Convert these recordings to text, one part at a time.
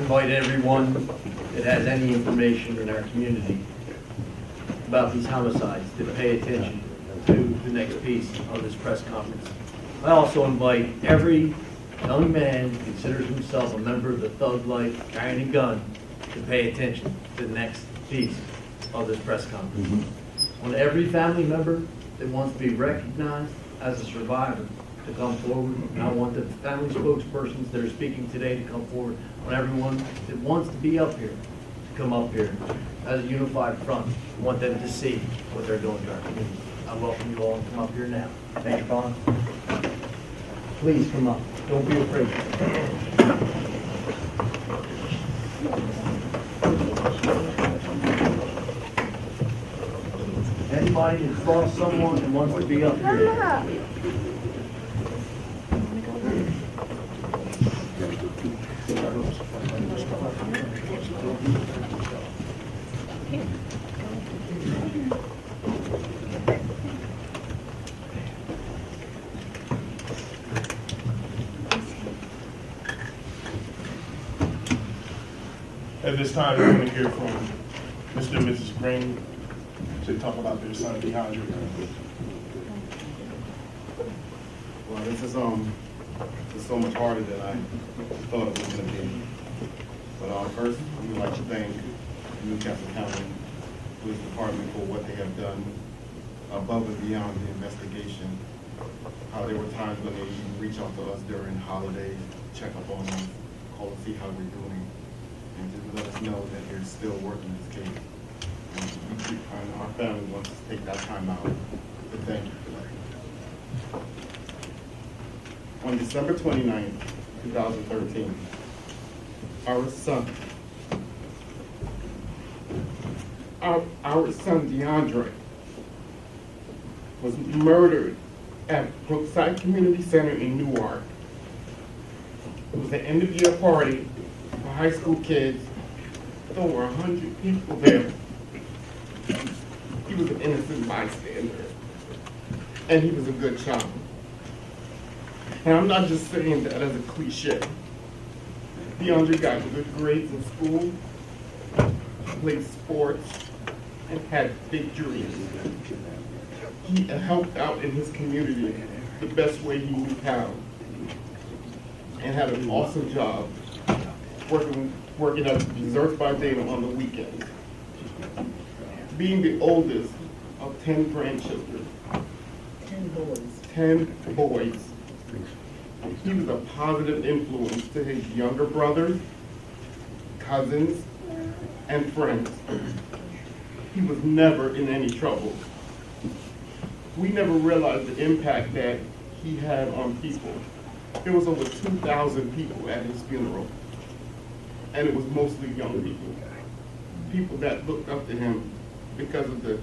invite everyone that has any information in our community about these homicides to pay attention to the next piece of this press conference. I also invite every young man who considers himself a member of the thug life, carrying a gun, to pay attention to the next piece of this press conference. I want every family member that wants to be recognized as a survivor to come forward. And I want the family spokespersons that are speaking today to come forward. I want everyone that wants to be up here to come up here as a unified front. I want them to see what they're doing to our community. I welcome you all to come up here now. Major Bond, please come up. Don't be afraid. Anybody that saw someone that wants to be up here. At this time, we're going to hear from Mr. and Mrs. Green to talk about their son, DeAndre. Well, this is so much harder than I thought it was going to be. But first, we would like to thank Newcastle County Police Department for what they have done above and beyond the investigation. How there were times when they even reach out to us during holidays, check up on us, call to see how we're doing, and to let us know that they're still working this case. And our family wants to take that time out to thank you for that. On December 29th, 2013, our son DeAndre was murdered at Brookside Community Center in Newark. It was an end of year party for high school kids. There were 100 people there. He was an innocent bystander, and he was a good child. And I'm not just saying that as a cliche. DeAndre got good grades in school, played sports, and had big dreams. He helped out in his community the best way he knew how, and had an awesome job working at Desserts by Dana on the weekends. Being the oldest of 10 grandchildren, 10 boys, he was a positive influence to his younger brothers, cousins, and friends. He was never in any trouble. We never realized the impact that he had on people. There was over 2,000 people at his funeral, and it was mostly young people. People that looked up to him because of the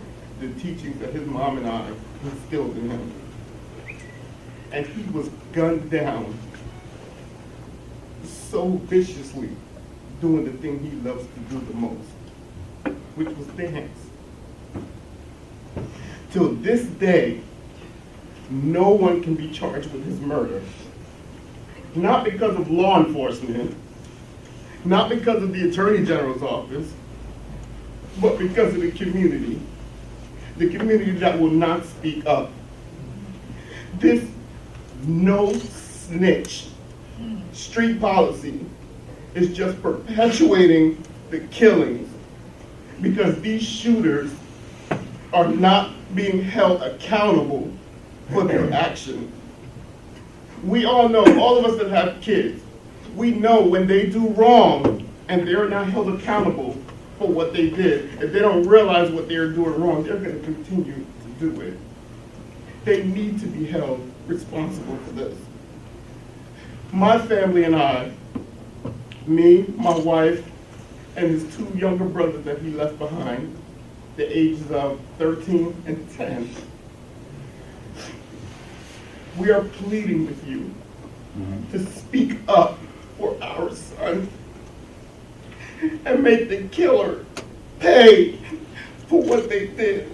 teachings that his mom and I instilled in him. And he was gunned down so viciously doing the thing he loves to do the most, which was dance. Till this day, no one can be charged with his murder. Not because of law enforcement, not because of the Attorney General's office, but because of the community that will not speak up. This no snitch street policy is just perpetuating the killings because these shooters are not being held accountable for their actions. We all know, all of us that have kids, we know when they do wrong and they're not held accountable for what they did, if they don't realize what they're doing wrong, they're going to continue to do it. They need to be held responsible for this. My family and I, me, my wife, and his two younger brothers that he left behind, the ages of 13 and 10, we are pleading with you to speak up for our son and make the killer pay for what they did.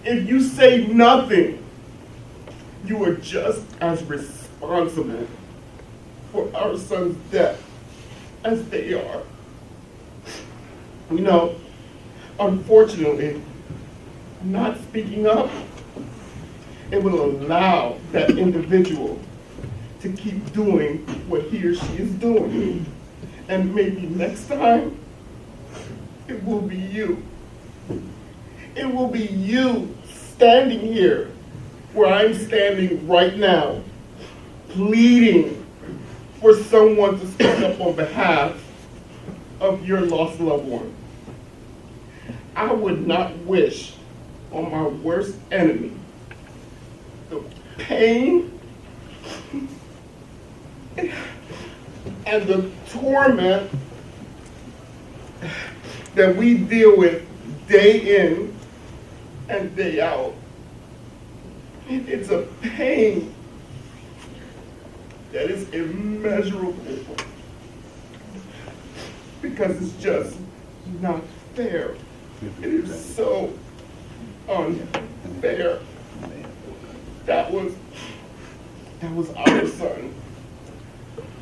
If you say nothing, you are just as responsible for our son's death as they are. You know, unfortunately, not speaking up, it will allow that individual to keep doing what he or she is doing. And maybe next time, it will be you. It will be you standing here where I'm standing right now, pleading for someone to speak up on behalf of your lost loved one. I would not wish on my worst enemy the pain and the torment that we deal with day in and day out. It's a pain that is immeasurable because it's just not fair. It is so unfair. That was our son.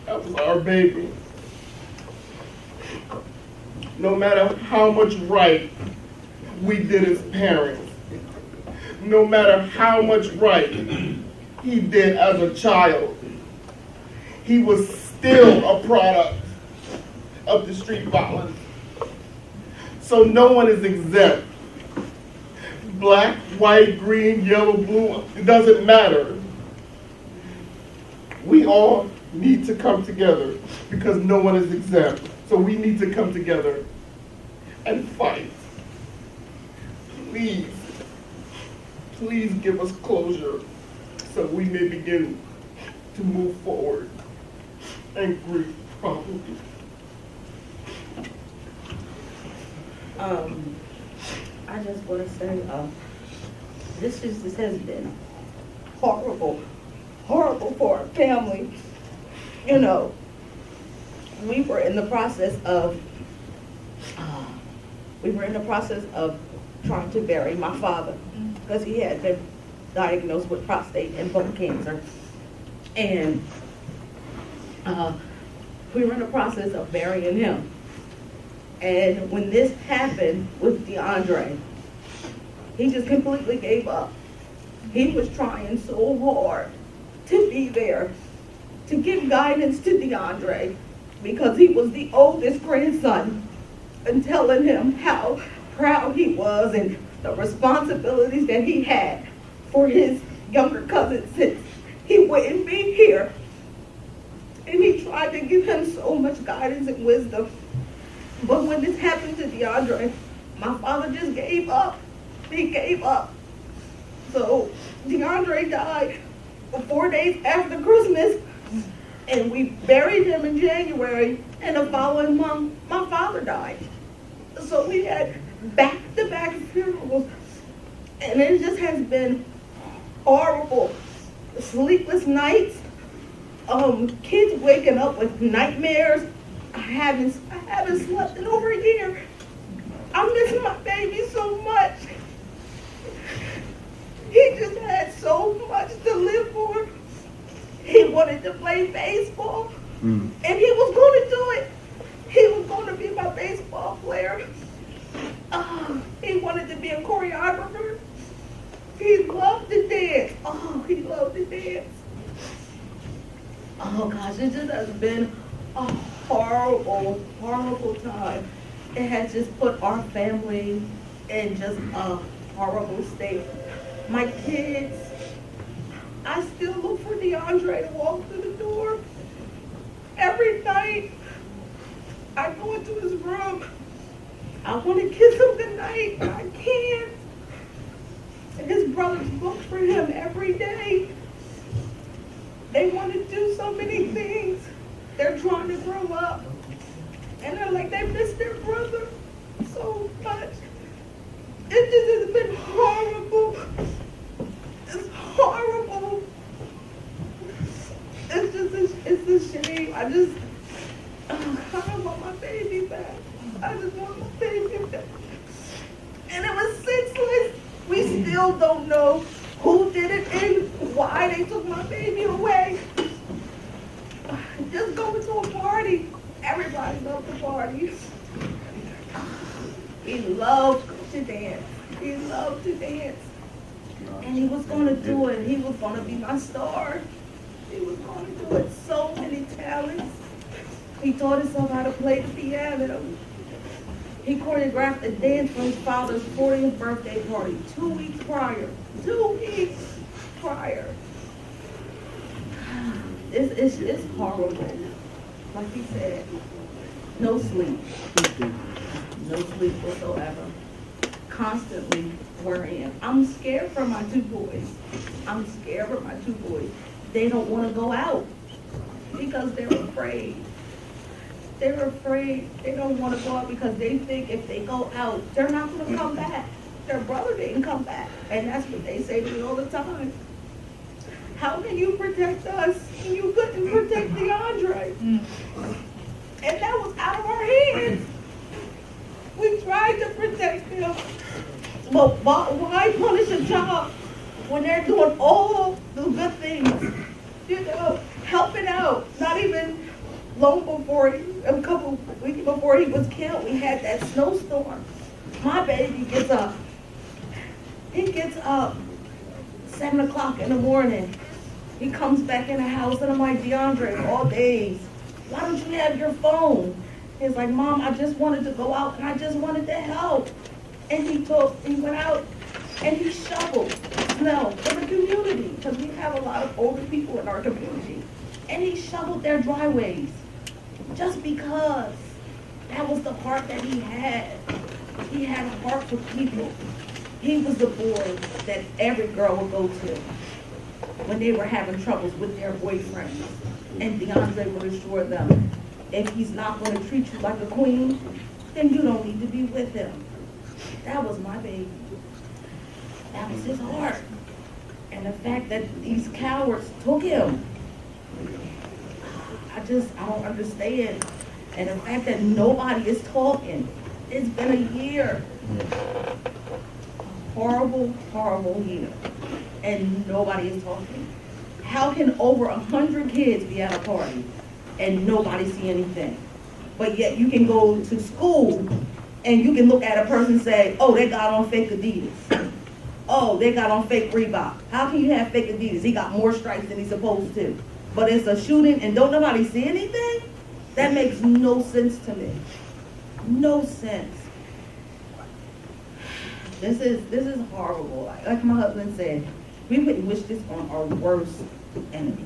That was our baby. No matter how much right we did as parents, no matter how much right he did as a child, he was still a product of the street violence. So no one is exempt. Black, white, green, yellow, blue, it doesn't matter. We all need to come together because no one is exempt. So we need to come together and fight. Please, please give us closure so we may begin to move forward and grieve properly. I just want to say, this has been horrible for our family. You know, we were in the process of trying to bury my father because he had been diagnosed with prostate and bone cancer, and we were in the process of burying him. And when this happened with DeAndre, he just completely gave up. He was trying so hard to be there, to give guidance to DeAndre, because he was the oldest grandson, and telling him how proud he was and the responsibilities that he had for his younger cousin since he wouldn't be here. And he tried to give him so much guidance and wisdom. But when this happened to DeAndre, my father just gave up. He gave up. So DeAndre died 4 days after Christmas, and we buried him in January, and the following month, my father died. So we had back-to-back funerals, and it just has been horrible. Sleepless nights, kids waking up with nightmares. I haven't slept in over a year. I miss my baby so much. He just had so much to live for. He wanted to play baseball, and he was going to do it. He was going to be my baseball player. He wanted to be a choreographer. He loved to dance. Oh, he loved to dance. Oh gosh, it just has been a horrible, horrible time. It has just put our family in just a horrible state. My kids, I still look for DeAndre to walk through the door. Every night, I go into his room. I want to kiss him goodnight, but I can't. And his brothers look for him every day. They want to do so many things. They're trying to grow up. And they're like, they miss their brother so much. It just has been horrible. It's horrible. It's a shame. I don't want my baby back. I just want my baby back. And it was senseless. We still don't know who did it and why they took my baby away. Just going to a party, everybody parties. He loved to dance. He loved to dance. And he was gonna do it. He was gonna be my star. He was gonna do it. So many talents. He taught himself how to play the piano. He choreographed a dance for his father's 40th birthday party 2 weeks prior. 2 weeks prior. It's horrible. Like he said, no sleep. No sleep whatsoever. Constantly worrying. I'm scared for my 2 boys. I'm scared for my 2 boys. They don't want to go out because they're afraid. They're afraid. They don't want to go out because they think if they go out, they're not going to come back. Their brother didn't come back. And that's what they say to me all the time. How can you protect us when you couldn't protect DeAndre? And that was out of our hands. We tried to protect him. But why punish a child when they're doing all the good things? You know, helping out. Not even long before, a couple weeks before he was killed, we had that snowstorm. My baby gets up. He gets up 7 o'clock in the morning. He comes back in the house and I'm like, DeAndre, all days, why don't you have your phone? He's like, Mom, I just wanted to go out and I just wanted to help. And he went out and he shoveled snow for the community because we have a lot of older people in our community. And he shoveled their driveways just because that was the heart that he had. He had a heart for people. He was the boy that every girl would go to when they were having troubles with their boyfriends. And DeAndre would assure them, if he's not going to treat you like a queen, then you don't need to be with him. That was my baby. That was his heart. And the fact that these cowards took him, I don't understand. And the fact that nobody is talking. It's been a year. A horrible, horrible year. And nobody is talking. How can over 100 kids be at a party and nobody see anything? But yet you can go to school and you can look at a person and say, oh, they got on fake Adidas. Oh, they got on fake Reebok. How can you have fake Adidas? He got more stripes than he's supposed to. But it's a shooting and don't nobody see anything? That makes no sense to me. No sense. This is horrible. Like my husband said, we wouldn't wish this on our worst enemy.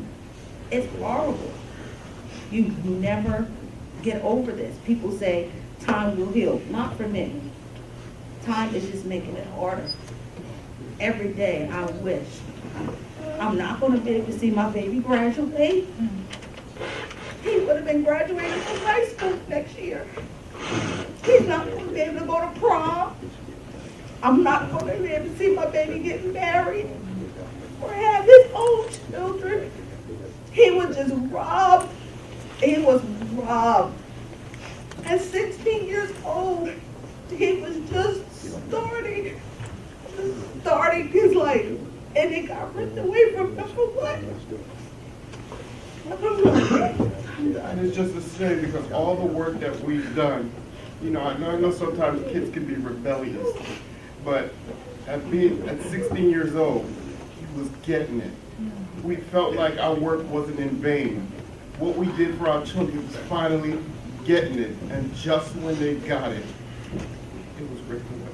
It's horrible. You never get over this. People say time will heal. Not for me. Time is just making it harder. Every day I wish. I'm not going to be able to see my baby graduate. He would have been graduating from high school next year. He's not going to be able to go to prom. I'm not going to be able to see my baby getting married or have his own children. He was just robbed. He was robbed. At 16 years old, he was just starting his life. And it got ripped away from him for what? And it's just a shame because all the work that we've done, you know, I know sometimes kids can be rebellious, but at 16 years old, he was getting it. We felt like our work wasn't in vain. What we did for our children was finally getting it, and just when they got it, it was ripped away.